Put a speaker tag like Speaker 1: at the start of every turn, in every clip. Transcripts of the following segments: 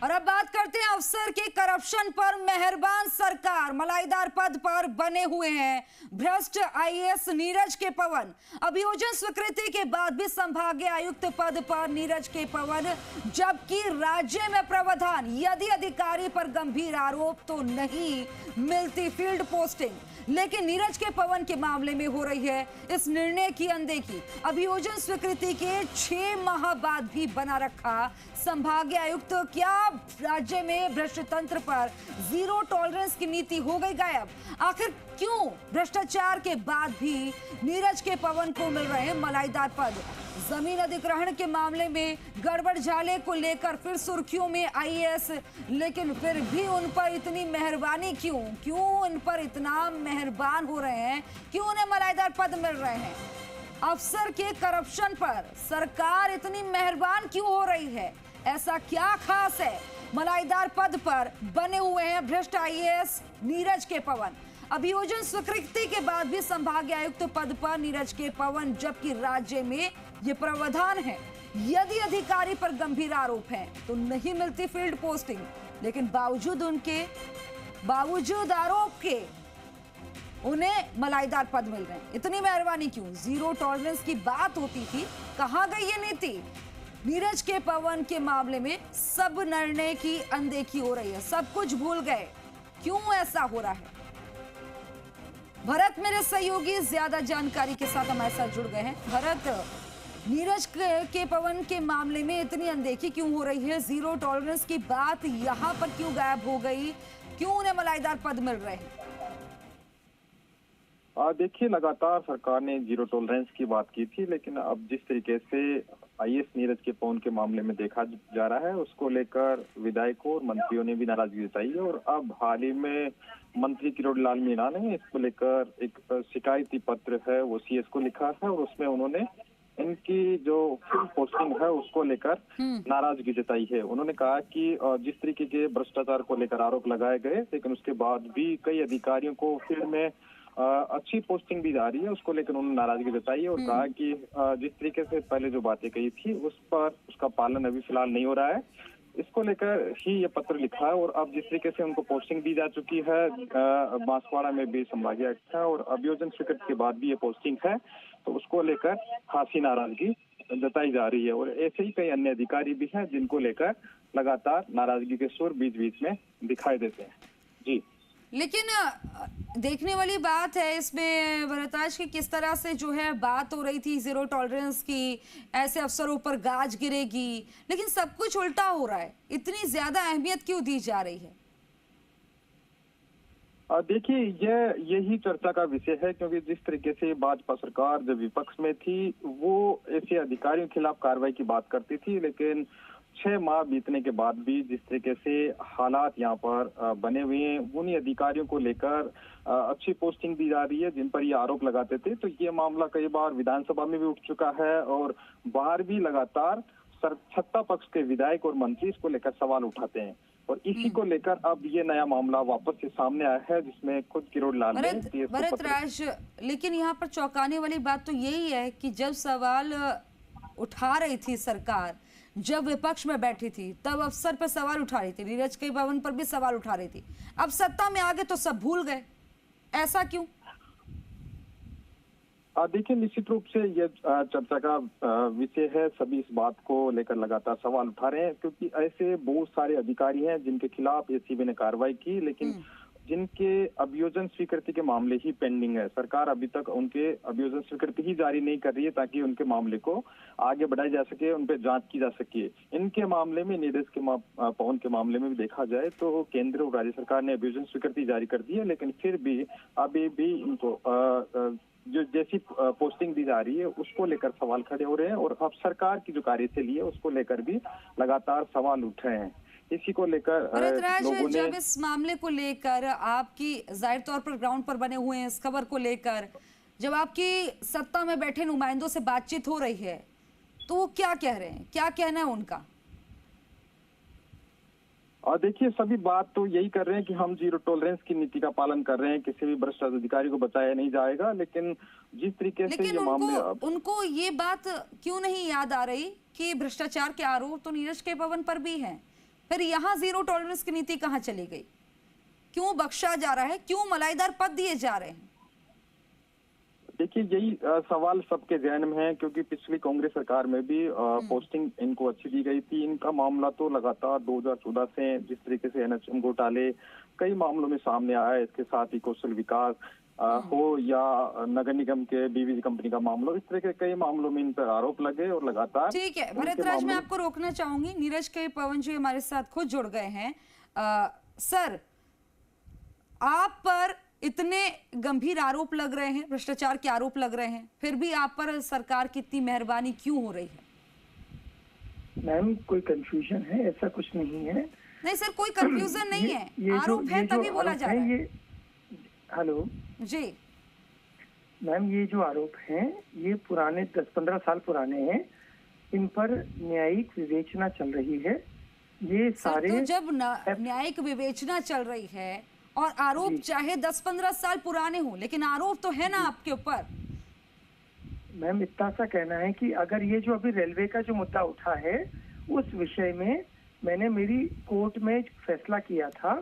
Speaker 1: और अब बात करते हैं अफसर के करप्शन पर। मेहरबान सरकार, मलाईदार पद पर बने हुए हैं भ्रष्ट आईएएस नीरज के पवन। अभियोजन स्वीकृति के बाद भी संभागीय आयुक्त पद पर नीरज के पवन, जबकि राज्य में प्रावधान यदि अधिकारी पर गंभीर आरोप तो नहीं मिलती फील्ड पोस्टिंग। लेकिन नीरज के पवन के मामले में हो रही है इस निर्णय की अनदेखी। अभियोजन स्वीकृति के 6 माह बाद भी बना रखा संभागीय आयुक्त। क्या राज्य में भ्रष्ट तंत्र पर जीरो टॉलरेंस की नीति हो गई गायब? आखिर क्यों भ्रष्टाचार के बाद भी नीरज के पवन को मिल रहे हैं मलाईदार पद? जमीन अधिग्रहण के मामले में गड़बड़ झाले को लेकर फिर सुर्खियों में आईएएस, लेकिन फिर भी उन पर इतनी मेहरबानी क्यों उन पर इतना मेहरबान हो रहे हैं? क्यों उन्हें मलाईदार पद मिल रहे हैं? अफसर के करप्शन पर सरकार इतनी मेहरबान क्यों हो रही है? ऐसा क्या खास है? मलाईदार पद पर बने हुए हैं भ्रष्ट आईएएस नीरज के पवन। अभियोजन स्वीकृति के बाद भी संभागीय आयुक्त पद पर नीरज के पवन, जबकि राज्य में ये प्रावधान है यदि अधिकारी पर गंभीर आरोप है तो नहीं मिलती फील्ड पोस्टिंग। लेकिन बावजूद आरोप के उन्हें मलाईदार पद मिल रहे हैं। इतनी मेहरबानी क्यों? जीरो टॉलरेंस की बात होती थी, कहां गई ये नीति? नीरज के पवन के मामले में सब निर्णय की अनदेखी हो रही है, सब कुछ भूल गए। क्यों ऐसा हो रहा है? भरत मेरे सहयोगी ज्यादा जानकारी के साथ हमारे साथ जुड़ गए हैं। भरत, नीरज के पवन के मामले में इतनी अनदेखी क्यों हो रही है? जीरो टॉलरेंस की बात यहां पर क्यों गायब हो गई? क्यों उन्हें मलाईदार पद मिल रहे हैं?
Speaker 2: देखिए, लगातार सरकार ने जीरो टॉलरेंस की बात की थी, लेकिन अब जिस तरीके से आईएएस नीरज के पवन के मामले में देखा जा रहा है, उसको लेकर विधायकों और मंत्रियों ने भी नाराजगी जताई है। और अब हाल ही में मंत्री किरोड़ीलाल मीणा ने इसको लेकर एक शिकायती पत्र है वो सीएस को लिखा है, और उसमें उन्होंने इनकी जो फील्ड पोस्टिंग है उसको लेकर नाराजगी जताई है। उन्होंने कहा कि जिस तरीके के भ्रष्टाचार को लेकर आरोप लगाए गए, लेकिन उसके बाद भी कई अधिकारियों को फील्ड में अच्छी पोस्टिंग दी जा रही है, उसको लेकर उन्होंने नाराजगी जताई और कहा कि जिस तरीके से पहले जो बातें कही थी उस पर उसका पालन अभी फिलहाल नहीं हो रहा है। इसको लेकर ही ये पत्र लिखा है। और अब जिस तरीके से उनको पोस्टिंग दी जा चुकी है, बांसवाड़ा में भी संभागीय आयुक्त है और अभियोजन स्वीकृति के बाद भी ये पोस्टिंग है, तो उसको लेकर खासी नाराजगी जताई जा रही है। और ऐसे ही कई अन्य अधिकारी भी हैं जिनको लेकर लगातार नाराजगी के सुर बीच बीच में दिखाई देते हैं। जी,
Speaker 1: लेकिन देखने वाली बात है इसमें भरतराज की, किस तरह से जो है बात हो रही थी जीरो टॉलरेंस की, ऐसे अफसरों पर गाज गिरेगी, लेकिन सब कुछ उल्टा हो रहा है। इतनी ज्यादा अहमियत क्यों दी जा रही है?
Speaker 2: देखिए, यही चर्चा का विषय है, क्योंकि जिस तरीके से भाजपा सरकार जब विपक्ष में थी वो ऐसे अधिकारियों के खिलाफ कार्रवाई की बात करती थी, लेकिन 6 माह बीतने के बाद भी जिस तरीके से हालात यहाँ पर बने हुए हैं, उन्हीं अधिकारियों को लेकर अच्छी पोस्टिंग दी जा रही है जिन पर ये आरोप लगाते थे। तो ये मामला कई बार विधानसभा में भी उठ चुका है और बाहर भी लगातार सत्ता पक्ष के विधायक और मंत्री इसको लेकर सवाल उठाते हैं। और इसी को लेकर अब ये नया मामला वापस से सामने आया है, जिसमें खुद किरोड़ीलाल ने
Speaker 1: भरतराज, लेकिन यहाँ पर चौंकाने वाली बात तो यही है कि जब सवाल उठा रही थी सरकार, जब विपक्ष में बैठी थी, तब अफसर पर सवाल उठा रही थी, नीरज के पवन पर भी सवाल उठा रही थी। अब सत्ता में आ गए तो सब भूल गए, ऐसा क्यों?
Speaker 2: देखिए, निश्चित रूप से ये चर्चा का विषय है। सभी इस बात को लेकर लगातार सवाल उठा रहे हैं, क्योंकि ऐसे बहुत सारे अधिकारी हैं जिनके खिलाफ एसीबी ने कार्रवाई की, लेकिन जिनके अभियोजन स्वीकृति के मामले ही पेंडिंग है। सरकार अभी तक उनके अभियोजन स्वीकृति ही जारी नहीं कर रही है ताकि उनके मामले को आगे बढ़ाई जा सके, उन पर जांच की जा सके। इनके मामले में, नीरज के पवन के मामले में भी देखा जाए तो केंद्र और राज्य सरकार ने अभियोजन स्वीकृति जारी कर दी है, लेकिन फिर भी अभी भी इनको जो जैसी पोस्टिंग दी जा रही है उसको लेकर सवाल खड़े हो रहे हैं। और अब सरकार की जो कार्यशैली है उसको लेकर भी लगातार सवाल उठ रहे हैं। इसी को लेकर लोगों ने,
Speaker 1: जब इस मामले को लेकर आपकी जाहिर तौर पर ग्राउंड पर बने हुए हैं, इस खबर को लेकर जब आपकी सत्ता में बैठे नुमाइंदों से बातचीत हो रही है तो वो क्या कह रहे हैं? क्या कहना है उनका?
Speaker 2: और देखिए, सभी बात तो यही कर रहे हैं कि हम जीरो टॉलरेंस की नीति का पालन कर रहे हैं, किसी भी भ्रष्ट अधिकारी को बचाया नहीं जाएगा। लेकिन जिस तरीके से ये मामले,
Speaker 1: उनको ये बात क्यों नहीं याद आ रही कि भ्रष्टाचार के आरोप तो नीरज के पवन पर भी हैं? फिर यहाँ जीरो टॉलरेंस की नीति कहाँ चली गई? क्यों बख्शा जा रहा है? क्यों मलाईदार पद दिए जा रहे हैं?
Speaker 2: देखिए, यही सवाल सबके जहन में है, क्योंकि पिछली कांग्रेस सरकार में भी पोस्टिंग इनको अच्छी दी गई थी। इनका मामला तो लगातार 2014 से जिस तरीके से एनएचएम घोटाले कई मामलों में सामने आया है, इसके साथ ही कौशल विकास हो या नगर निगम के बीवीजी कंपनी का मामला, इस तरह के कई मामलों में इन पर आरोप लगे और लगातार।
Speaker 1: ठीक है भरतराज, मैं आपको रोकना चाहूंगी। नीरज के पवन जी हमारे साथ खुद जुड़ गए हैं। सर, आप पर इतने गंभीर आरोप लग रहे हैं, भ्रष्टाचार के आरोप लग रहे हैं, फिर भी आप पर सरकार की इतनी मेहरबानी क्यों हो रही है?
Speaker 3: मैम, कोई कंफ्यूजन है? ऐसा कुछ नहीं है।
Speaker 1: नहीं सर, कोई कंफ्यूजन नहीं है, आरोप है तभी बोला जा रहा है।
Speaker 3: हेलो
Speaker 1: जी
Speaker 3: मैम, ये जो आरोप हैं ये पुराने 10-15 साल पुराने हैं। इन पर न्यायिक विवेचना चल रही है। ये सारे
Speaker 1: तो जब न्यायिक विवेचना चल रही है और आरोप चाहे 10-15 साल पुराने हो, लेकिन आरोप तो है ना आपके ऊपर।
Speaker 3: मैम, इतना सा कहना है कि अगर ये जो अभी रेलवे का जो मुद्दा उठा है, उस विषय में मैंने मेरी कोर्ट में फैसला किया था।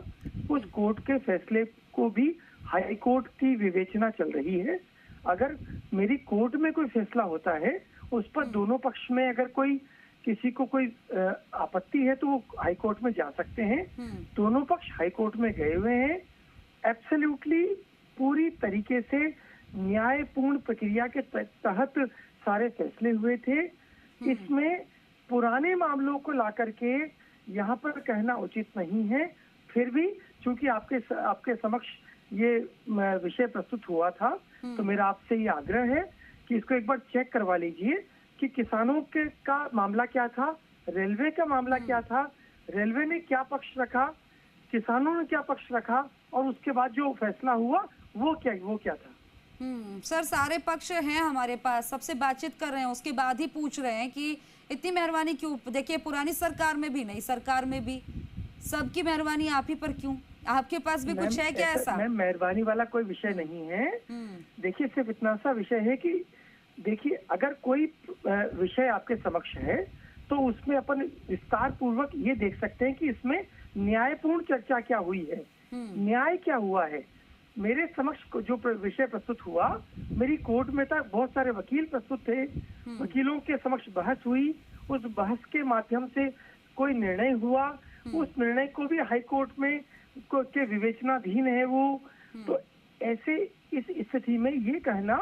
Speaker 3: उस कोर्ट के फैसले को भी हाई कोर्ट की विवेचना चल रही है। अगर मेरी कोर्ट में कोई फैसला होता है, उस पर दोनों पक्ष में अगर कोई किसी को कोई आपत्ति है तो वो हाई कोर्ट में जा सकते हैं। दोनों पक्ष हाई कोर्ट में गए हुए हैं। एब्सोल्युटली पूरी तरीके से न्यायपूर्ण प्रक्रिया के तहत सारे फैसले हुए थे। इसमें पुराने मामलों को लाकर के यहाँ पर कहना उचित नहीं है। फिर भी चूंकि आपके समक्ष ये विषय प्रस्तुत हुआ था, तो मेरा आपसे ये आग्रह है कि इसको एक बार चेक करवा लीजिए कि किसानों के का मामला क्या था, रेलवे का मामला क्या था, रेलवे ने क्या पक्ष रखा, किसानों ने क्या पक्ष रखा, और उसके बाद जो फैसला हुआ वो क्या था।
Speaker 1: सर, सारे पक्ष हैं हमारे पास, सबसे बातचीत कर रहे हैं, उसके बाद ही पूछ रहे हैं कि इतनी मेहरबानी क्यों? देखिए, पुरानी सरकार में भी, नई सरकार में भी, सबकी मेहरबानी आप ही पर क्यों? आपके पास भी कुछ है क्या ऐसा?
Speaker 3: मैम, मेहरबानी वाला कोई विषय नहीं है। देखिए, सिर्फ इतना सा विषय है कि देखिए, अगर कोई विषय आपके समक्ष है तो उसमें अपन विस्तार पूर्वक ये देख सकते हैं कि इसमें न्यायपूर्ण चर्चा क्या हुई है, न्याय क्या हुआ है। मेरे समक्ष जो विषय प्रस्तुत हुआ, मेरी कोर्ट में था, बहुत सारे वकील प्रस्तुत थे, वकीलों के समक्ष बहस हुई, उस बहस के माध्यम से कोई निर्णय हुआ, उस निर्णय को भी हाई कोर्ट में के विवेचनाधीन है वो। तो ऐसे इस स्थिति में ये कहना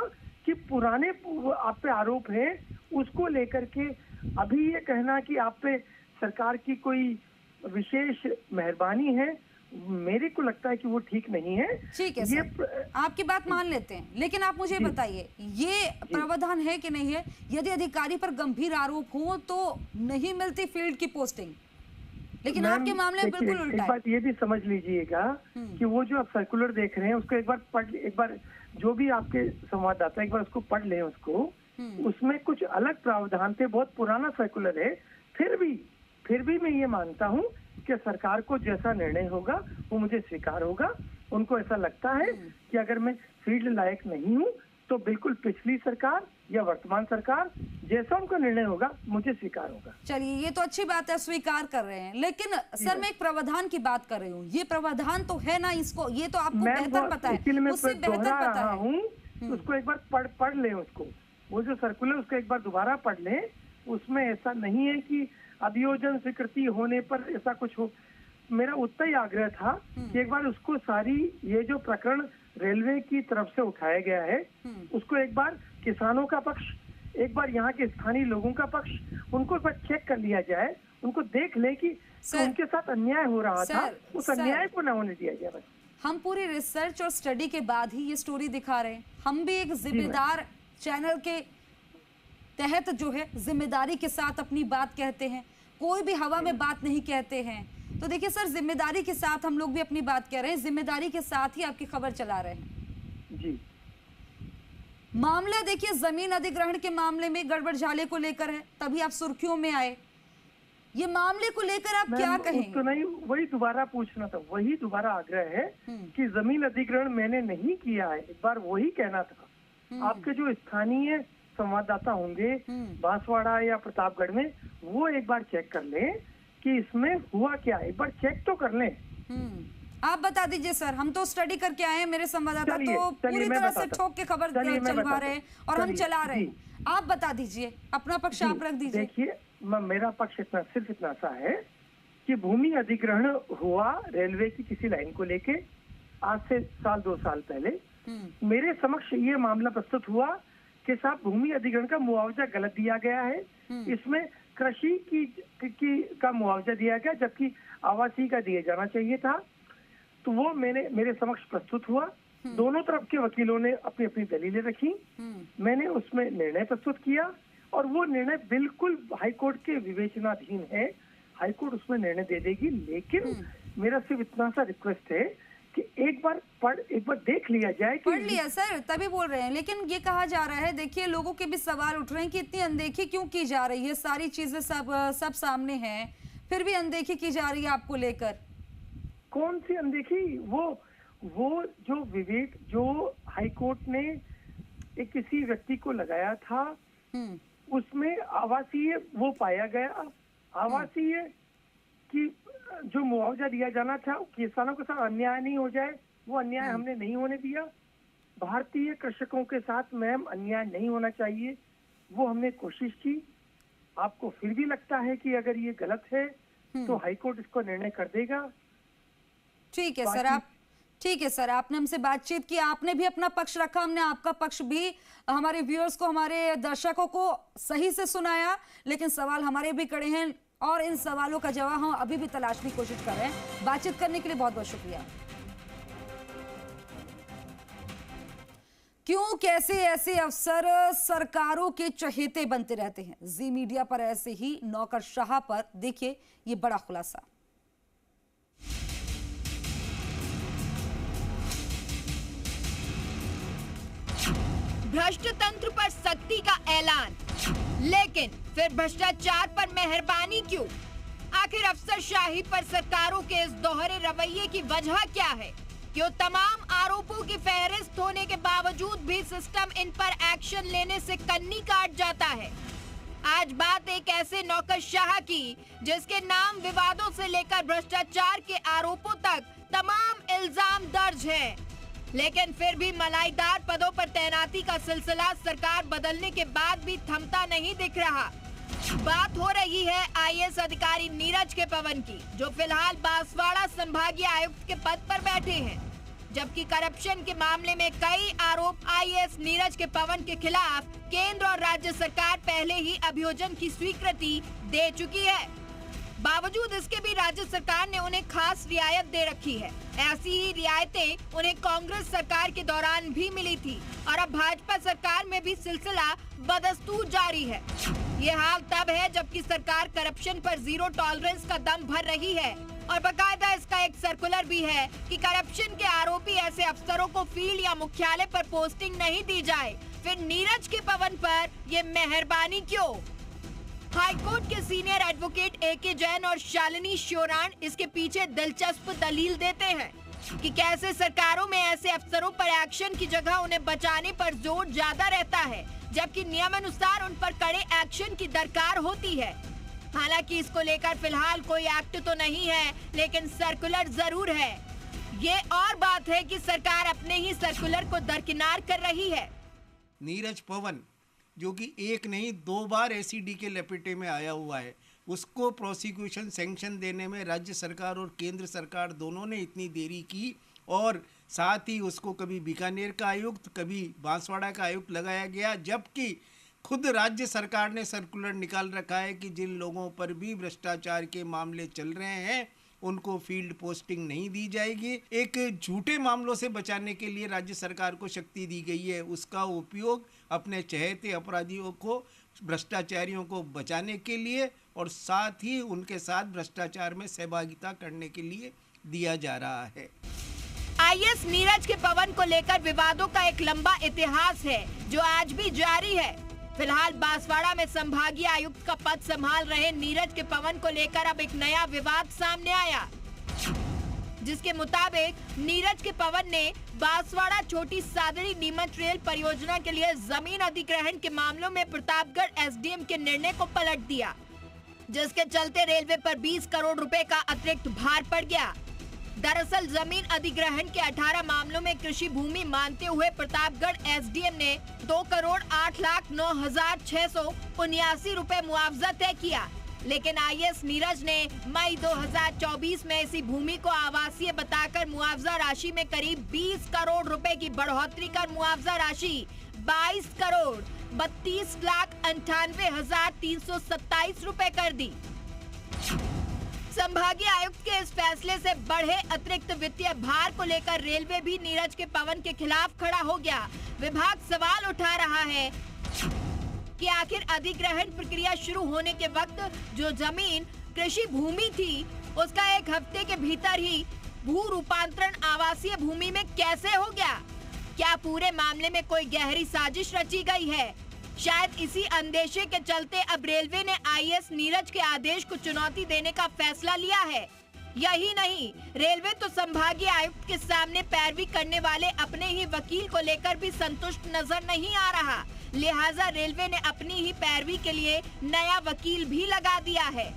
Speaker 3: कि पुराने आप पे आरोप है, उसको लेकर के अभी ये कहना कि आप पे सरकार की कोई विशेष मेहरबानी है, मेरे को लगता है कि वो ठीक नहीं है।
Speaker 1: ठीक है सर, आपकी बात मान लेते हैं, लेकिन आप मुझे बताइए, ये प्रावधान है कि नहीं है, यदि अधिकारी पर गंभीर आरोप हो तो नहीं मिलती फील्ड की पोस्टिंग, लेकिन आपके मामले में बिल्कुल उल्टा है।
Speaker 3: एक बात ये भी समझ लीजिएगा कि वो जो आप सर्कुलर देख रहे हैं उसको एक बार जो भी आपके संवाददाता एक बार उसको पढ़ लें उसको। उसमें कुछ अलग प्रावधान थे, बहुत पुराना सर्कुलर है। फिर भी मैं ये मानता हूँ कि सरकार को जैसा निर्णय होगा वो मुझे स्वीकार होगा। उनको ऐसा लगता है कि अगर मैं फील्ड लायक नहीं हूँ तो बिल्कुल पिछली सरकार या वर्तमान सरकार जैसा उनका निर्णय होगा मुझे स्वीकार होगा।
Speaker 1: चलिए, ये तो अच्छी बात है, स्वीकार कर रहे हैं, लेकिन सर मैं एक प्रावधान की बात कर रही हूँ। ये प्रावधान तो है ना, इसको ये तो आपको बेहतर पता है, मुझसे बेहतर पता है।
Speaker 3: उसको एक बार पढ़ लें, उसको वो जो सर्कुलर उसको एक बार दोबारा पढ़ लें। उसमें ऐसा नहीं है कि अभियोजन स्वीकृति होने पर ऐसा कुछ हो। मेरा उतना ही आग्रह था कि एक बार उसको सारी ये जो प्रकरण रेलवे की तरफ से उठाया गया है उसको एक बार किसानों का पक्ष, एक बार यहाँ के स्थानीय लोगों का पक्ष, उनको एक बार चेक कर लिया जाए, उनको देख ले कि उनके साथ अन्याय हो रहा था, उस अन्याय को न होने दिया जाए। बस
Speaker 1: हम पूरी रिसर्च और स्टडी के बाद ही ये स्टोरी दिखा रहे हैं। हम भी एक जिम्मेदार चैनल के तहत जो है जिम्मेदारी के साथ अपनी बात कहते हैं, कोई भी हवा में बात नहीं कहते हैं। तो देखिए सर, जिम्मेदारी के साथ हम लोग भी अपनी बात कह रहे हैं, जिम्मेदारी के साथ ही आपकी खबर चला रहे हैं
Speaker 3: जी।
Speaker 1: मामला देखिए जमीन अधिग्रहण के मामले में गड़बड़ झाले को लेकर है, तभी आप सुर्खियों में आए। ये मामले को लेकर आप क्या कहेंगे?
Speaker 3: तो नहीं, वही दोबारा पूछना था, वही दोबारा आग्रह है कि जमीन अधिग्रहण मैंने नहीं किया है, एक बार वही कहना था। आपके जो स्थानीय संवाददाता होंगे बांसवाड़ा या प्रतापगढ़ में, वो एक बार चेक कर लें कि इसमें हुआ क्या है, एक बार चेक तो कर लें।
Speaker 1: आप बता दीजिए सर, हम तो स्टडी करके आए हैं, मेरे संवाददाता तो पूरी तरह से ठोक के खबर चलवा रहे हैं और हम चला रहे हैं। आप बता दीजिए, अपना पक्ष आप रख दीजिए।
Speaker 3: देखिए, मेरा पक्ष सिर्फ इतना सा है कि भूमि अधिग्रहण हुआ रेलवे की किसी लाइन को लेके आज से 2 साल पहले। मेरे समक्ष ये मामला प्रस्तुत हुआ कि साहब भूमि अधिग्रहण का मुआवजा गलत दिया गया है, इसमें कृषि की का मुआवजा दिया गया जबकि आवासीय का दिया जाना चाहिए था। तो वो मेरे समक्ष प्रस्तुत हुआ। दोनों तरफ के वकीलों ने अपनी अपनी दलीलें रखी, मैंने उसमें निर्णय प्रस्तुत किया और वो निर्णय बिल्कुल हाईकोर्ट के विवेचनाधीन है, हाईकोर्ट उसमें निर्णय दे देगी। लेकिन मेरा सिर्फ इतना सा रिक्वेस्ट है कि एक बार देख लिया जाए कि
Speaker 1: पढ़ लिया सर, तभी बोल रहे हैं। लेकिन ये कहा जा रहा है, देखिए लोगों के भी सवाल उठ रहे हैं कि इतनी अनदेखी क्यों की जा रही है, सारी चीजें सब सामने हैं, फिर भी अनदेखी की जा रही है आपको लेकर।
Speaker 3: कौन सी अनदेखी? वो जो विवेक जो हाईकोर्ट ने एक किसी व्यक्ति को लगाया था उसमें आवासीय वो पाया गया, आवासीय की जो मुआवजा दिया जाना था किसानों के साथ अन्याय नहीं हो जाए, वो अन्याय हमने नहीं होने दिया। भारतीय कृषकों के साथ मैम अन्याय नहीं होना चाहिए, वो हमने कोशिश की। आपको फिर भी लगता है कि अगर ये गलत है तो हाईकोर्ट इसको निर्णय कर देगा।
Speaker 1: ठीक है सर, आपने हमसे बातचीत की, आपने भी अपना पक्ष रखा, हमने आपका पक्ष भी हमारे व्यूअर्स को, हमारे दर्शकों को सही से सुनाया। लेकिन सवाल हमारे भी खड़े हैं और इन सवालों का जवाब हम अभी भी तलाशने की कोशिश कर रहे हैं। बातचीत करने के लिए बहुत बहुत शुक्रिया। क्यों कैसे ऐसे अफसर सरकारों के चहेते बनते रहते हैं? जी मीडिया पर ऐसे ही नौकरशाह पर देखिए ये बड़ा खुलासा।
Speaker 4: भ्रष्ट तंत्र पर सख्ती का ऐलान, लेकिन फिर भ्रष्टाचार पर मेहरबानी क्यों? आखिर अफसरशाही पर सरकारों के इस दोहरे रवैये की वजह क्या है? क्यों तमाम आरोपों की फहरिस्त होने के बावजूद भी सिस्टम इन पर एक्शन लेने से कन्नी काट जाता है? आज बात एक ऐसे नौकरशाह की जिसके नाम विवादों से लेकर भ्रष्टाचार के आरोपों तक तमाम इल्जाम दर्ज हैं। लेकिन फिर भी मलाईदार पदों पर तैनाती का सिलसिला सरकार बदलने के बाद भी थमता नहीं दिख रहा। बात हो रही है आईएएस अधिकारी नीरज के पवन की, जो फिलहाल बांसवाड़ा संभागीय आयुक्त के पद पर बैठे हैं। जबकि करप्शन के मामले में कई आरोप आईएएस नीरज के पवन के खिलाफ केंद्र और राज्य सरकार पहले ही अभियोजन की स्वीकृति दे चुकी है। बावजूद इसके भी राज्य सरकार ने उन्हें खास रियायत दे रखी है। ऐसी ही रियायतें उन्हें कांग्रेस सरकार के दौरान भी मिली थी और अब भाजपा सरकार में भी सिलसिला बदस्तूर जारी है। ये हाल तब है जबकि सरकार करप्शन पर जीरो टॉलरेंस का दम भर रही है और बकायदा इसका एक सर्कुलर भी है कि करप्शन के आरोपी ऐसे अफसरों को फील्ड या मुख्यालय पर पोस्टिंग नहीं दी जाए। फिर नीरज के पवन पर ये मेहरबानी क्यों? हाईकोर्ट के सीनियर एडवोकेट एके जैन और शालिनी श्योराण इसके पीछे दिलचस्प दलील देते हैं कि कैसे सरकारों में ऐसे अफसरों पर एक्शन की जगह उन्हें बचाने पर जोर ज्यादा रहता है, जबकि नियमानुसार उन पर कड़े एक्शन की दरकार होती है। हालांकि इसको लेकर फिलहाल कोई एक्ट तो नहीं है, लेकिन सर्कुलर जरूर है। ये और बात है कि सरकार अपने ही सर्कुलर को दरकिनार कर रही है।
Speaker 5: नीरज पवन जो कि एक नहीं 2 बार एसीडी के लपेटे में आया हुआ है, उसको प्रोसिक्यूशन सैंक्शन देने में राज्य सरकार और केंद्र सरकार दोनों ने इतनी देरी की और साथ ही उसको कभी बीकानेर का आयुक्त कभी बांसवाड़ा का आयुक्त लगाया गया, जबकि खुद राज्य सरकार ने सर्कुलर निकाल रखा है कि जिन लोगों पर भी भ्रष्टाचार के मामले चल रहे हैं उनको फील्ड पोस्टिंग नहीं दी जाएगी। एक झूठे मामलों से बचाने के लिए राज्य सरकार को शक्ति दी गई है, उसका उपयोग अपने चहेते अपराधियों को, भ्रष्टाचारियों को बचाने के लिए और साथ ही उनके साथ भ्रष्टाचार में सहभागिता करने के लिए दिया जा रहा है।
Speaker 4: आईएएस नीरज के पवन को लेकर विवादों का एक लंबा इतिहास है जो आज भी जारी है। फिलहाल बांसवाड़ा में संभागीय आयुक्त का पद संभाल रहे नीरज के पवन को लेकर अब एक नया विवाद सामने आया, जिसके मुताबिक नीरज के पवन ने बांसवाड़ा छोटी सादड़ी नीमच रेल परियोजना के लिए जमीन अधिग्रहण के मामलों में प्रतापगढ़ एसडीएम के निर्णय को पलट दिया। जिसके चलते रेलवे पर 20 करोड़ रुपए का अतिरिक्त भार पड़ गया। दरअसल जमीन अधिग्रहण के 18 मामलों में कृषि भूमि मानते हुए प्रतापगढ़ एसडीएम ने 2,08,09,679 रुपए मुआवजा तय किया, लेकिन आईएएस नीरज ने मई 2024 में इसी भूमि को आवासीय बताकर मुआवजा राशि में करीब 20 करोड़ रुपए की बढ़ोतरी कर मुआवजा राशि 22,32,98,327 रुपए कर दी। संभागीय आयुक्त के इस फैसले से बढ़े अतिरिक्त वित्तीय भार को लेकर रेलवे भी नीरज के पवन के खिलाफ खड़ा हो गया। विभाग सवाल उठा रहा है कि आखिर अधिग्रहण प्रक्रिया शुरू होने के वक्त जो जमीन कृषि भूमि थी उसका एक हफ्ते के भीतर ही भू रूपांतरण आवासीय भूमि में कैसे हो गया? क्या पूरे मामले में कोई गहरी साजिश रची गई है? शायद इसी अंदेशे के चलते अब रेलवे ने आईएएस नीरज के आदेश को चुनौती देने का फैसला लिया है। यही नहीं, रेलवे तो संभागीय आयुक्त के सामने पैरवी करने वाले अपने ही वकील को लेकर भी संतुष्ट नजर नहीं आ रहा। लिहाजा रेलवे ने अपनी ही पैरवी के लिए नया वकील भी लगा दिया है।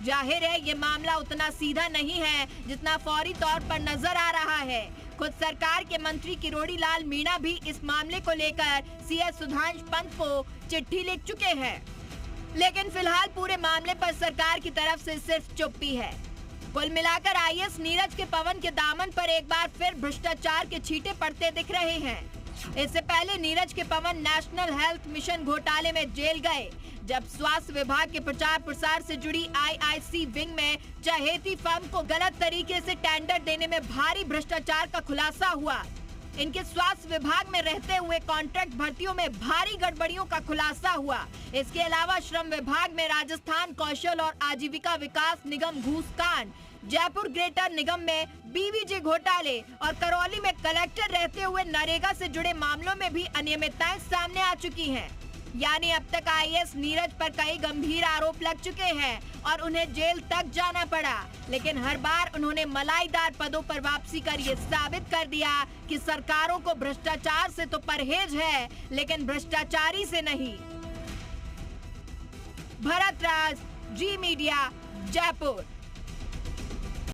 Speaker 4: जाहिर है ये मामला उतना सीधा नहीं है जितना फौरी तौर पर नजर आ रहा है। खुद सरकार के मंत्री किरोड़ी लाल मीणा भी इस मामले को लेकर सीएस सुधांश पंत को चिट्ठी लिख चुके हैं, लेकिन फिलहाल पूरे मामले पर सरकार की तरफ से सिर्फ चुप्पी है। कुल मिलाकर आईएएस नीरज के पवन के दामन पर एक बार फिर भ्रष्टाचार के छींटे पड़ते दिख रहे हैं। इससे पहले नीरज के पवन नेशनल हेल्थ मिशन घोटाले में जेल गए, जब स्वास्थ्य विभाग के प्रचार प्रसार से जुड़ी आईआईसी विंग में चहेती फर्म को गलत तरीके से टेंडर देने में भारी भ्रष्टाचार का खुलासा हुआ। इनके स्वास्थ्य विभाग में रहते हुए कॉन्ट्रैक्ट भर्तियों में भारी गड़बड़ियों का खुलासा हुआ। इसके अलावा श्रम विभाग में राजस्थान कौशल और आजीविका विकास निगम घूस कांड, जयपुर ग्रेटर निगम में बीवीजी घोटाले और करौली में कलेक्टर रहते हुए नरेगा से जुड़े मामलों में भी अनियमितताएं सामने आ चुकी हैं। यानी अब तक आईएएस नीरज पर कई गंभीर आरोप लग चुके हैं और उन्हें जेल तक जाना पड़ा, लेकिन हर बार उन्होंने मलाईदार पदों पर वापसी कर ये साबित कर दिया कि सरकारों को भ्रष्टाचार से तो परहेज है, लेकिन भ्रष्टाचारी से नहीं। भरत राज, जी मीडिया, जयपुर।